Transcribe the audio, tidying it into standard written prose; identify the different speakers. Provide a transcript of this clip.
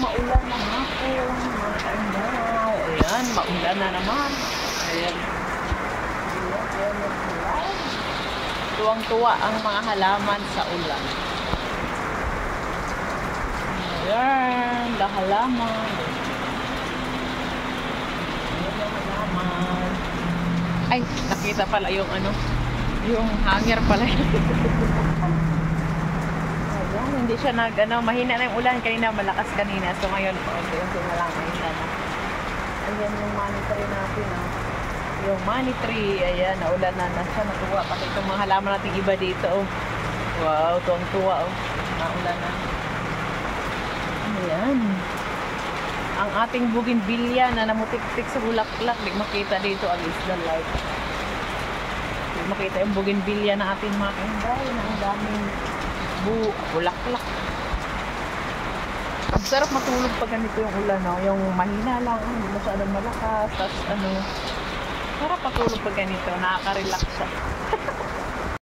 Speaker 1: maulan na hapon, mga kaindaw. Ayan, maulan na naman. Ayan. Ayan, ayan. Tuwang-tuwa ang mga halaman sa ulan. Ayan, halaman. Halaman. Ay, nakita pala yung ano, yung hanger pala. Ayan, hindi siya mahina na yung ulan. Kanina malakas kanina. So ngayon, unti-unti na lang mahina na. Ayan yung money tree natin. Yung money tree, ayan, naulan na siya. Natuwa. Pati itong mga halaman natin iba dito. Wow, tuwang-tuwa. Naulan na. Ayan. Ang ating bougainvillea na namutik-tik sa bulaklak. Di makita dito ang isla light. Di makita yung bougainvillea na ating mga kanday na ang daming bulaklak. Ang sarap matulog pag ganito yung ulan, no? Yung mahina lang, hindi masyadong malakas. Tapos sarap matulog pag ganito, nakaka-relax siya.